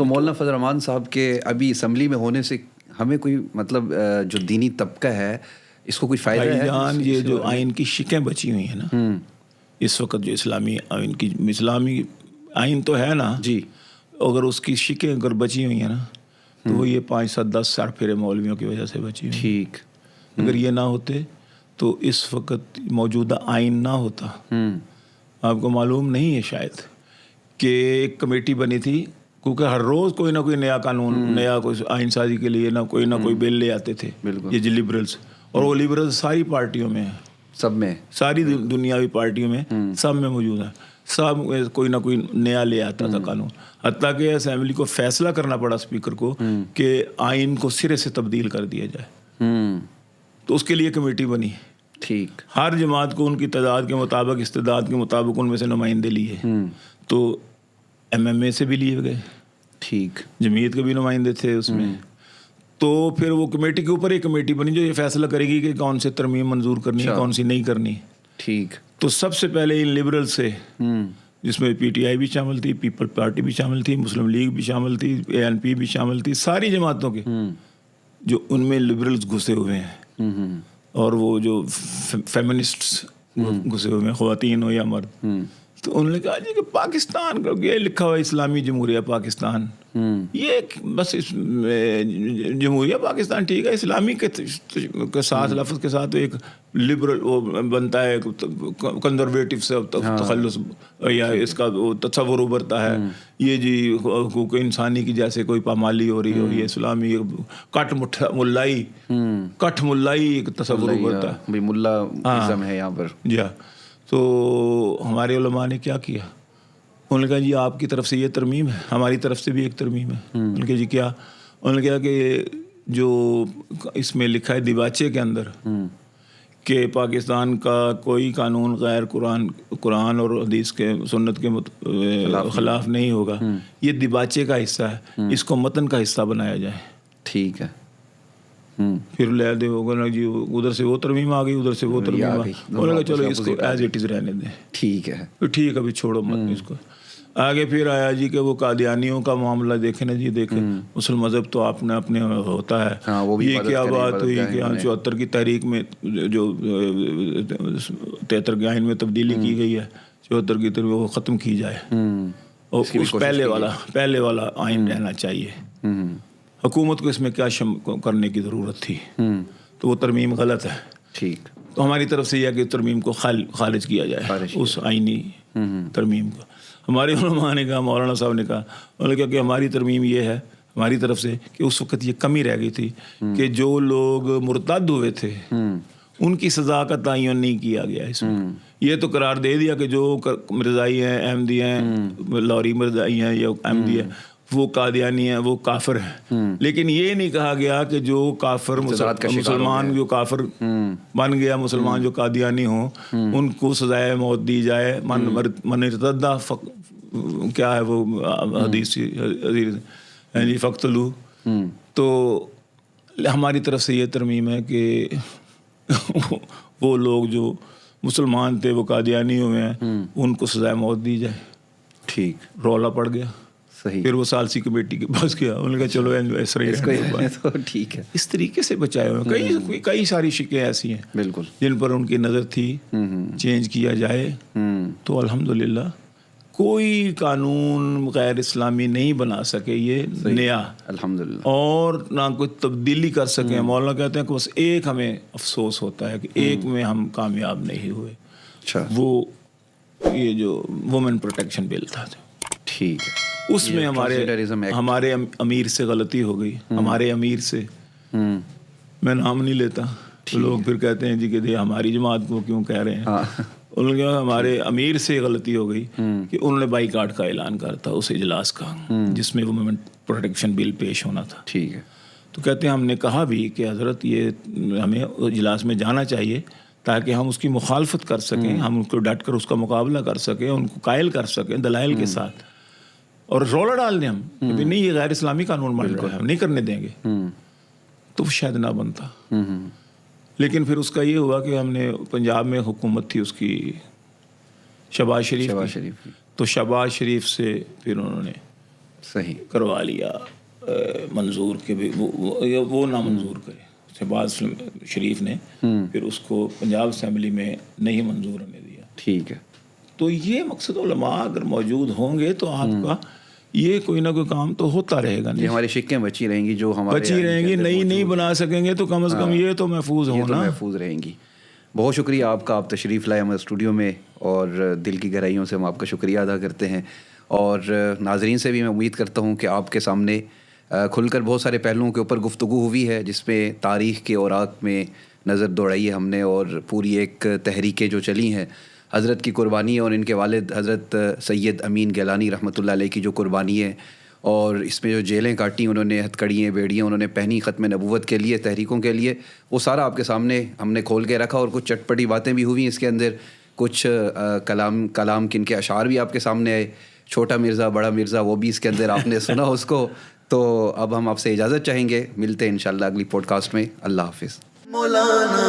تو مولانا فضل الرحمان صاحب کے ابھی اسمبلی میں ہونے سے ہمیں کوئی مطلب جو دینی طبقہ ہے اس کو کوئی فائدہ ہے؟ جان یہ جو آئین کی شکیں بچی ہوئی ہیں نا اس وقت، جو اسلامی آئین تو ہے نا جی، اگر اس کی شکیں اگر بچی ہوئی ہیں نا تو وہ یہ 5-7-10 سر پھرے مولویوں کی وجہ سے بچی ہوئی. ٹھیک. اگر یہ نہ ہوتے تو اس وقت موجودہ آئین نہ ہوتا. آپ کو معلوم نہیں ہے شاید کہ ایک کمیٹی بنی تھی، کیونکہ ہر روز کوئی نہ کوئی نیا قانون، نیا کوئی آئین سازی کے لیے نہ کوئی بل لے آتے تھے یہ جو لبرلس. اور وہ لبرلس ساری پارٹیوں میں ہیں، سب میں، ساری دنیاوی پارٹیوں میں سب میں موجود ہے. سب کوئی نہ کوئی نیا لے آتا تھا قانون. حتیٰ کہ اسمبلی کو فیصلہ کرنا پڑا اسپیکر کو کہ آئین کو سرے سے تبدیل کر دیا جائے. تو اس کے لیے کمیٹی بنی. ٹھیک. ہر جماعت کو ان کی تعداد کے مطابق، استعداد کے مطابق ان میں سے نمائندے لیے. تو MMA سے بھی لیے گئے. ٹھیک. جمعیت کے بھی نمائندے تھے اس میں. تو پھر وہ کمیٹی کے اوپر ایک کمیٹی بنی جو یہ فیصلہ کرے گی کہ کون سے ترمیم منظور کرنی ہے، کون سی نہیں کرنی. ٹھیک. تو سب سے پہلے ان لبرل سے، جس میں PTI بھی شامل تھی، پیپل پارٹی بھی شامل تھی، مسلم لیگ بھی شامل تھی، ANP بھی شامل تھی، ساری جماعتوں کے جو ان میں لبرلز گھسے ہوئے ہیں اور وہ جو فیمنسٹس گھسے ہوئے ہیں، خواتین ہو یا مرد. تو انہوں نے کہا جی کہ پاکستان کا یہ لکھا ہوا اسلامی جمہوریہ پاکستان، یہ بس جمہوریہ پاکستان ٹھیک ہے، اسلامی کے ساتھ لفظ کے ساتھ ایک لبرل وہ بنتا ہے، کنزرویٹو سے تخلص یا اس کا تصور ابھرتا ہے. یہ جی حقوق انسانی کی جیسے کوئی پامالی ہو رہی ہو، یہ اسلامی کٹ ملائی ایک تصور ابھرتا ہے. ملا ازم ہے یہاں پر. جی ہاں. تو ہمارے علماء نے کیا کیا؟ انہوں نے کہا جی آپ کی طرف سے یہ ترمیم ہے، ہماری طرف سے بھی ایک ترمیم ہے. انہوں نے کہا جی کیا؟ انہوں نے کہا کہ جو اس میں لکھا ہے دیباچے کے اندر کہ پاکستان کا کوئی قانون غیر قرآن اور حدیث کے سنت کے خلاف نہیں ہوگا، یہ دیباچے کا حصہ ہے، اس کو متن کا حصہ بنایا جائے. ٹھیک ہے. پھر لے دے ہوگا جی ادھر سے وہ ترمیم آ گئی، ادھر سے وہ ترمیم آ گئی. انہوں نے کہا چلو اس کو ایز اٹ از رہنے دیں. ٹھیک ہے. ٹھیک ہے، ابھی چھوڑو مت اس کو. آگے پھر آیا جی کہ وہ قادیانیوں کا معاملہ دیکھیں نا جی، دیکھیں مسلم مذہب تو آپ نے اپنے ہوتا ہے. یہ کیا بات ہوئی کہ 74 کی تحریک میں جو 73 کے آئین میں تبدیلی کی گئی ہے، 74 کی تحریک وہ ختم کی جائے اور اس پہلے والا آئین رہنا چاہیے. حکومت کو اس میں کیا کرنے کی ضرورت تھی؟ تو وہ ترمیم غلط ہے. ٹھیک. تو ہماری طرف سے یہ ہے کہ ترمیم کو خارج کیا جائے، اس آئینی ترمیم کو. ہمارے علماء نے کہا، مولانا صاحب نے کہا، انہوں نے کہا کہ ہماری ترمیم یہ ہے ہماری طرف سے کہ اس وقت یہ کمی رہ گئی تھی کہ جو لوگ مرتد ہوئے تھے ان کی سزا کا تعین نہیں کیا گیا اس میں. یہ تو قرار دے دیا کہ جو مرزائی ہیں، احمدی ہیں، لاہوری مرزائی ہیں یا احمدی ہیں، وہ قادیانی ہیں، وہ کافر ہیں. لیکن یہ نہیں کہا گیا کہ جو کافر مسلمان جو کافر بن گیا، مسلمان جو قادیانی ہوں ان کو سزائے موت دی جائے. من ارتدہ کیا ہے وہ حدیث جی فقتلو. تو ہماری طرف سے یہ ترمیم ہے کہ وہ لوگ جو مسلمان تھے، وہ قادیانی ہوئے ہیں، ان کو سزائے موت دی جائے. ٹھیک. رولا پڑ گیا. صحیح. پھر وہ ثالثی کمیٹی کے پاس گیا، انہوں نے کہا چلو تو ٹھیک ہے. اس طریقے سے بچائے ہوئے کئی ساری شکیں ایسی ہیں بالکل جن پر ان کی نظر تھی چینج کیا جائے. تو الحمدللہ کوئی قانون غیر اسلامی نہیں بنا سکے یہ نیا، الحمدللہ، اور نہ کوئی تبدیلی کر سکیں. مولانا کہتے ہیں کہ بس ایک ہمیں افسوس ہوتا ہے کہ ایک میں ہم کامیاب نہیں ہوئے. اچھا. وہ یہ جو وومن پروٹیکشن بل تھا. ٹھیک ہے. اس میں ہمارے امیر سے غلطی ہو گئی. ہمارے امیر سے میں نام نہیں لیتا تو لوگ پھر کہتے ہیں جی کہ ہماری جماعت کو کیوں کہہ رہے ہیں. انہوں نے کہا ہمارے امیر سے غلطی ہو گئی کہ انہوں نے بائیکاٹ کا اعلان کیا تھا اس اجلاس کا جس میں وومن پروٹیکشن بل پیش ہونا تھا. ٹھیک ہے. تو کہتے ہیں ہم نے کہا بھی کہ حضرت یہ ہمیں اجلاس میں جانا چاہیے تاکہ ہم اس کی مخالفت کر سکیں، ہم ان کو ڈٹ کر اس کا مقابلہ کر سکیں، ان کو قائل کر سکیں دلائل کے ساتھ، اور رولا ڈال دیں ہم کہ نہیں یہ غیر اسلامی قانون بن رہا ہے، ہم نہیں کرنے دیں گے. تو وہ شاید نہ بنتا. لیکن پھر اس کا یہ ہوا کہ ہم نے پنجاب میں حکومت تھی اس کی شہباز شریف، تو شہباز شریف سے پھر انہوں نے صحیح کروا لیا منظور کہ وہ نامنظور کرے. شہباز شریف نے پھر اس کو پنجاب اسمبلی میں نہیں منظور ہونے دیا. ٹھیک ہے. تو یہ مقصد علماء اگر موجود ہوں گے تو آپ کا یہ کوئی نہ کوئی کام تو ہوتا رہے گا. یہ ہماری شکیں بچی رہیں گی جو ہمارے بچی رہیں گی, نئی نہیں بنا سکیں گے تو کم از کم یہ تو محفوظ ہونا, محفوظ رہیں گی. بہت شکریہ آپ کا, آپ تشریف لائے ہمارے اسٹوڈیو میں, اور دل کی گہرائیوں سے ہم آپ کا شکریہ ادا کرتے ہیں. اور ناظرین سے بھی میں امید کرتا ہوں کہ آپ کے سامنے کھل کر بہت سارے پہلوؤں کے اوپر گفتگو ہوئی ہے, جس میں تاریخ کے اوراق میں نظر دوڑائی ہے ہم نے, اور پوری ایک تحریکیں جو چلی ہیں حضرت کی قربانی اور ان کے والد حضرت سید امین گیلانی رحمۃ اللہ علیہ کی جو قربانی ہے, اور اس میں جو جیلیں کاٹی انہوں نے, ہتھکڑیاں بیڑیاں انہوں نے پہنی ختم نبوت کے لیے, تحریکوں کے لیے, وہ سارا آپ کے سامنے ہم نے کھول کے رکھا. اور کچھ چٹپٹی باتیں بھی ہوئی اس کے اندر, کچھ کلام کن کے اشعار بھی آپ کے سامنے آئے, چھوٹا مرزا بڑا مرزا وہ بھی اس کے اندر آپ نے سنا اس کو. تو اب ہم آپ سے اجازت چاہیں گے, ملتے ہیں انشاءاللہ اگلی پوڈ کاسٹ میں. اللہ حافظ. مولانا